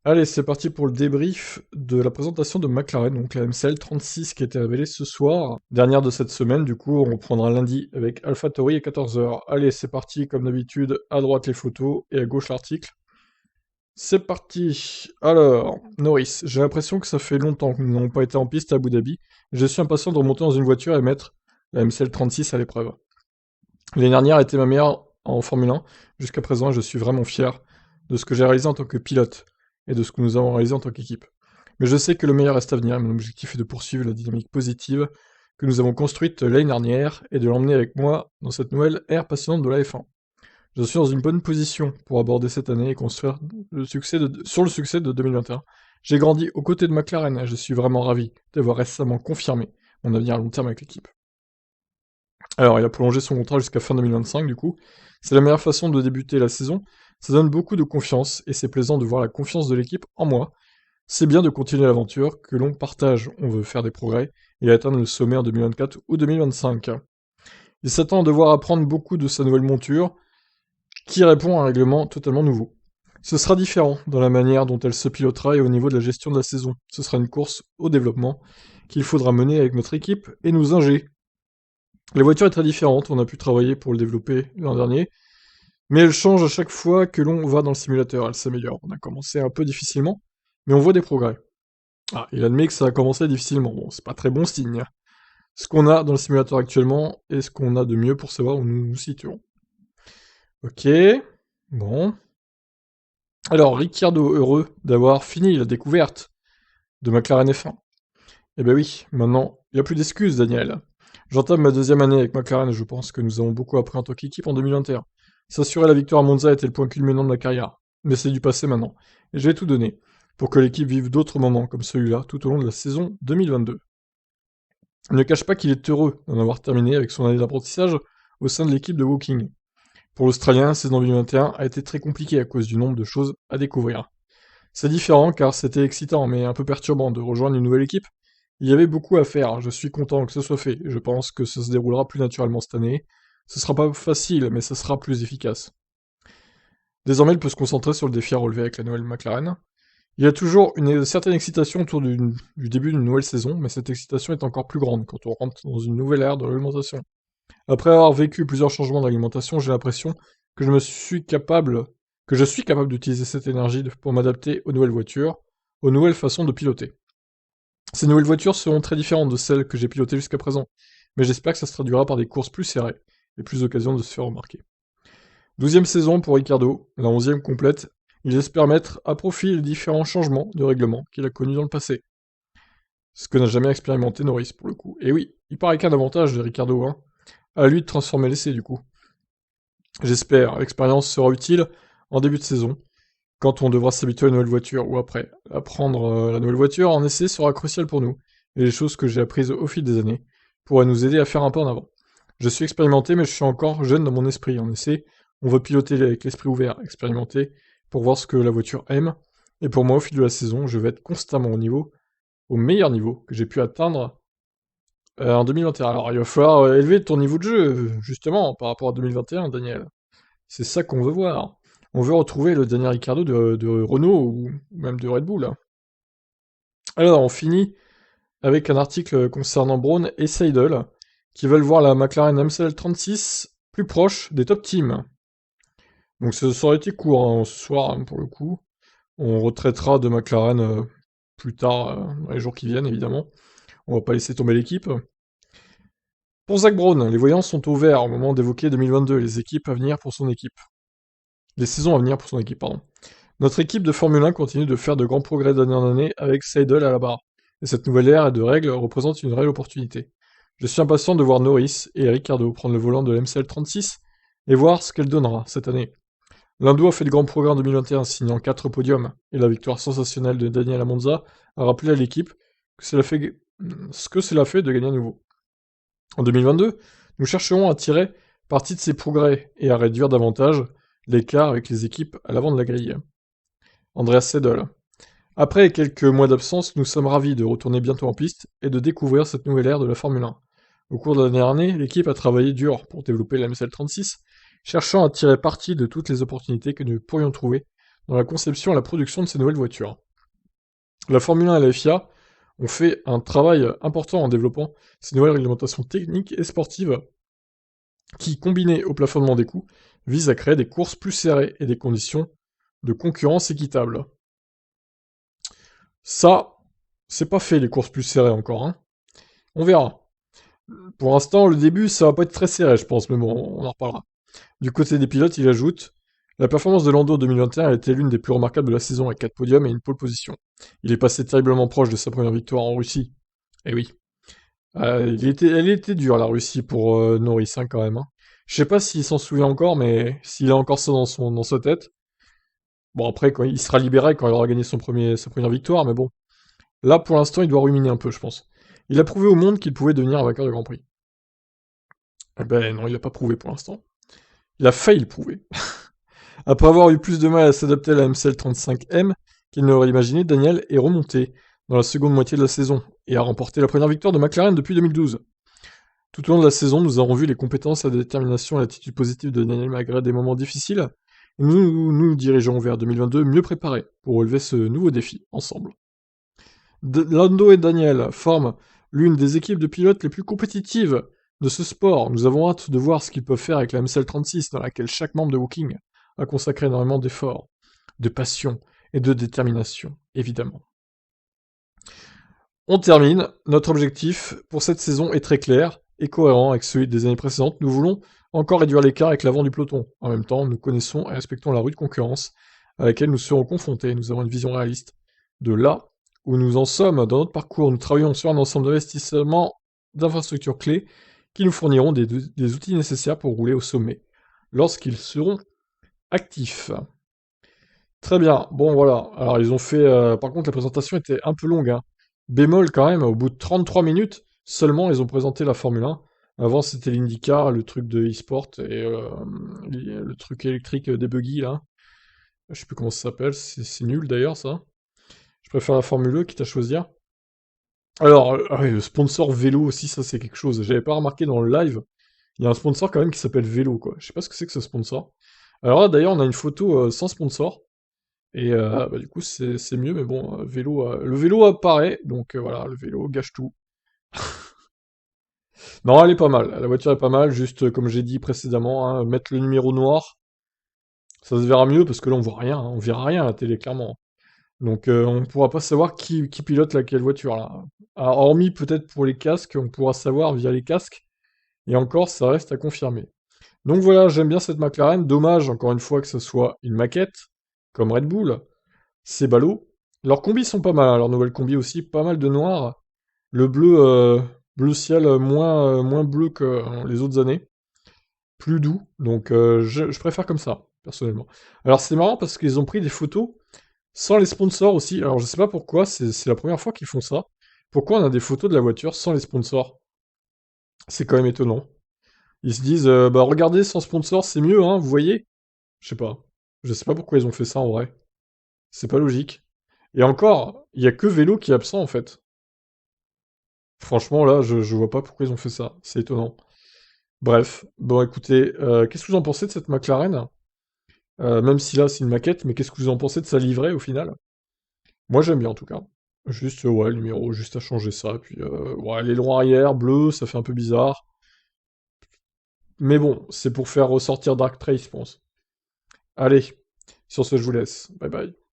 Allez, c'est parti pour le débrief de la présentation de McLaren, donc la MCL 36 qui a été révélée ce soir. Dernière de cette semaine, du coup, on reprendra lundi avec AlphaTauri à 14 heures. Allez, c'est parti, comme d'habitude, à droite les photos et à gauche l'article. C'est parti. Alors, Norris, j'ai l'impression que ça fait longtemps que nous n'avons pas été en piste à Abu Dhabi. Je suis impatient de remonter dans une voiture et mettre la MCL 36 à l'épreuve. L'année dernière a été ma meilleure en Formule 1. Jusqu'à présent, je suis vraiment fier de ce que j'ai réalisé en tant que pilote et de ce que nous avons réalisé en tant qu'équipe. Mais je sais que le meilleur reste à venir. Mon objectif est de poursuivre la dynamique positive que nous avons construite l'année dernière et de l'emmener avec moi dans cette nouvelle ère passionnante de la F1. Je suis dans une bonne position pour aborder cette année et construire sur le succès de 2021. J'ai grandi aux côtés de McLaren et je suis vraiment ravi d'avoir récemment confirmé mon avenir à long terme avec l'équipe. Alors, il a prolongé son contrat jusqu'à fin 2025, du coup. C'est la meilleure façon de débuter la saison. Ça donne beaucoup de confiance, et c'est plaisant de voir la confiance de l'équipe en moi. C'est bien de continuer l'aventure, que l'on partage. On veut faire des progrès, et atteindre le sommet en 2024 ou 2025. Il s'attend à devoir apprendre beaucoup de sa nouvelle monture, qui répond à un règlement totalement nouveau. Ce sera différent dans la manière dont elle se pilotera et au niveau de la gestion de la saison. Ce sera une course au développement qu'il faudra mener avec notre équipe et nos ingés. La voiture est très différente, on a pu travailler pour le développer l'an dernier, mais elle change à chaque fois que l'on va dans le simulateur, elle s'améliore. On a commencé un peu difficilement, mais on voit des progrès. Ah, il admet que ça a commencé difficilement, bon, c'est pas très bon signe. Ce qu'on a dans le simulateur actuellement est ce qu'on a de mieux pour savoir où nous nous situons. Ok, bon. Alors, Ricciardo heureux d'avoir fini la découverte de McLaren F1. Eh ben oui, maintenant, il n'y a plus d'excuses, Daniel. J'entame ma deuxième année avec McLaren et je pense que nous avons beaucoup appris en tant qu'équipe en 2021. S'assurer la victoire à Monza était le point culminant de ma carrière. Mais c'est du passé maintenant. Et je vais tout donner pour que l'équipe vive d'autres moments comme celui-là tout au long de la saison 2022. Il ne cache pas qu'il est heureux d'en avoir terminé avec son année d'apprentissage au sein de l'équipe de Woking. Pour l'Australien, la saison 2021 a été très compliquée à cause du nombre de choses à découvrir. C'est différent car c'était excitant mais un peu perturbant de rejoindre une nouvelle équipe. Il y avait beaucoup à faire, je suis content que ce soit fait, je pense que ça se déroulera plus naturellement cette année. Ce sera pas facile, mais ça sera plus efficace. Désormais, il peut se concentrer sur le défi à relever avec la nouvelle McLaren. Il y a toujours une certaine excitation autour du début d'une nouvelle saison, mais cette excitation est encore plus grande quand on rentre dans une nouvelle ère de l'alimentation. Après avoir vécu plusieurs changements d'alimentation, j'ai l'impression que je suis capable d'utiliser cette énergie pour m'adapter aux nouvelles voitures, aux nouvelles façons de piloter. Ces nouvelles voitures seront très différentes de celles que j'ai pilotées jusqu'à présent, mais j'espère que ça se traduira par des courses plus serrées et plus d'occasions de se faire remarquer. 12e saison pour Ricardo, la 11e complète. Il espère mettre à profit les différents changements de règlement qu'il a connus dans le passé. Ce que n'a jamais expérimenté Norris pour le coup. Et oui, il paraît qu'un avantage de Ricardo, hein. À lui de transformer l'essai du coup. J'espère, l'expérience sera utile en début de saison, quand on devra s'habituer à la nouvelle voiture, ou après. Apprendre la nouvelle voiture en essai sera crucial pour nous, et les choses que j'ai apprises au fil des années pourraient nous aider à faire un pas en avant. Je suis expérimenté, mais je suis encore jeune dans mon esprit. En essai, on veut piloter avec l'esprit ouvert, expérimenter, pour voir ce que la voiture aime, et pour moi, au fil de la saison, je vais être constamment au meilleur niveau que j'ai pu atteindre en 2021. Alors, il va falloir élever ton niveau de jeu, justement, par rapport à 2021, Daniel. C'est ça qu'on veut voir. On veut retrouver le Daniel Ricciardo de Renault ou même de Red Bull. Alors, on finit avec un article concernant Braun et Seidel, qui veulent voir la McLaren MCL 36 plus proche des top teams. Donc ça aurait été court hein, ce soir, hein, pour le coup. On retraitera de McLaren plus tard, dans les jours qui viennent, évidemment. On va pas laisser tomber l'équipe. Pour Zach Brown, les voyants sont au vert au moment d'évoquer 2022, les équipes à venir pour son équipe. Les saisons à venir pour son équipe, pardon. Notre équipe de Formule 1 continue de faire de grands progrès d'année en année avec Seidel à la barre. Et cette nouvelle ère de règles représente une réelle opportunité. Je suis impatient de voir Norris et Ricciardo prendre le volant de l'MCL 36 et voir ce qu'elle donnera cette année. Lando a fait de grands progrès en 2021, signant 4 podiums, et la victoire sensationnelle de Daniel Monza a rappelé à l'équipe ce que cela fait de gagner à nouveau. En 2022, nous chercherons à tirer parti de ces progrès et à réduire davantage l'écart avec les équipes à l'avant de la grille. Andreas Seidel. Après quelques mois d'absence, nous sommes ravis de retourner bientôt en piste et de découvrir cette nouvelle ère de la Formule 1. Au cours de la dernière année, l'équipe a travaillé dur pour développer la MSL 36, cherchant à tirer parti de toutes les opportunités que nous pourrions trouver dans la conception et la production de ces nouvelles voitures. La Formule 1 et la FIA ont fait un travail important en développant ces nouvelles réglementations techniques et sportives qui, combinées au plafonnement des coûts, visent à créer des courses plus serrées et des conditions de concurrence équitables. Ça, c'est pas fait les courses plus serrées encore, hein. On verra. Pour l'instant, le début, ça va pas être très serré, je pense, mais bon, on en reparlera. Du côté des pilotes, il ajoute: la performance de Lando 2021 a été l'une des plus remarquables de la saison avec 4 podiums et une pole position. Il est passé terriblement proche de sa première victoire en Russie. Eh oui. Elle était dure la Russie pour Norris, hein, quand même, hein. Je sais pas s'il s'en souvient encore, mais s'il a encore ça dans sa tête. Bon, après, quand il sera libéré quand il aura gagné sa première victoire, mais bon. Là, pour l'instant, il doit ruminer un peu, je pense. Il a prouvé au monde qu'il pouvait devenir un vainqueur de Grand Prix. Eh ben non, il l'a pas prouvé pour l'instant. Il a failli le prouver. Après avoir eu plus de mal à s'adapter à la MCL35M qu'il ne l'aurait imaginé, Daniel est remonté dans la seconde moitié de la saison et a remporté la première victoire de McLaren depuis 2012. Tout au long de la saison, nous avons vu les compétences, la détermination et l'attitude positive de Daniel malgré des moments difficiles. Et nous dirigeons vers 2022 mieux préparés pour relever ce nouveau défi ensemble. Lando et Daniel forment l'une des équipes de pilotes les plus compétitives de ce sport. Nous avons hâte de voir ce qu'ils peuvent faire avec la MCL36, dans laquelle chaque membre de Woking a consacré énormément d'efforts, de passion et de détermination, évidemment. On termine. Notre objectif pour cette saison est très clair et cohérent avec celui des années précédentes. Nous voulons encore réduire l'écart avec l'avant du peloton. En même temps, nous connaissons et respectons la rude concurrence à laquelle nous serons confrontés. Nous avons une vision réaliste de là où nous en sommes dans notre parcours. Nous travaillons sur un ensemble d'investissements d'infrastructures clés qui nous fourniront des outils nécessaires pour rouler au sommet lorsqu'ils seront actifs. Très bien, bon voilà. Alors ils ont fait... par contre la présentation était un peu longue, hein. Bémol quand même, au bout de 33 minutes, seulement ils ont présenté la Formule 1. Avant c'était l'IndyCar, le truc de e-sport et le truc électrique des buggy là. Je sais plus comment ça s'appelle, c'est nul d'ailleurs ça. Je préfère la Formule 1 quitte à choisir. Alors, ah ouais, le sponsor vélo aussi, ça c'est quelque chose. J'avais pas remarqué dans le live, il y a un sponsor quand même qui s'appelle Vélo quoi. Je sais pas ce que c'est que ce sponsor. Alors là d'ailleurs on a une photo sans sponsor. Et bah, du coup, c'est mieux, mais bon, le vélo apparaît, donc voilà, le vélo gâche tout. Non, elle est pas mal, la voiture est pas mal, juste comme j'ai dit précédemment, hein, mettre le numéro noir, ça se verra mieux, parce que là on voit rien, hein, on verra rien à la télé, clairement. Donc on pourra pas savoir qui pilote laquelle voiture, là. Alors, hormis peut-être pour les casques, on pourra savoir via les casques, et encore, ça reste à confirmer. Donc voilà, j'aime bien cette McLaren, dommage, encore une fois, que ce soit une maquette, comme Red Bull. C'est ballot. Leurs combis sont pas mal, hein, leurs nouvelles combis aussi, pas mal de noir. Le bleu ciel moins bleu que les autres années. Plus doux, donc je préfère comme ça, personnellement. Alors c'est marrant parce qu'ils ont pris des photos sans les sponsors aussi. Alors je sais pas pourquoi, c'est la première fois qu'ils font ça. Pourquoi on a des photos de la voiture sans les sponsors? C'est quand même étonnant. Ils se disent, bah regardez, sans sponsor c'est mieux, hein, vous voyez? Je sais pas. Je sais pas pourquoi ils ont fait ça en vrai. C'est pas logique. Et encore, il y a que Vélo qui est absent en fait. Franchement, là, je vois pas pourquoi ils ont fait ça. C'est étonnant. Bref, bon écoutez, qu'est-ce que vous en pensez de cette McLaren? Même si là c'est une maquette, mais qu'est-ce que vous en pensez de sa livrée au final? Moi j'aime bien en tout cas. Juste, ouais, le numéro, juste à changer ça. Puis, ouais, l'aileron arrière, bleu, ça fait un peu bizarre. Mais bon, c'est pour faire ressortir Dark Trace, je pense. Allez, sur ce, je vous laisse. Bye bye.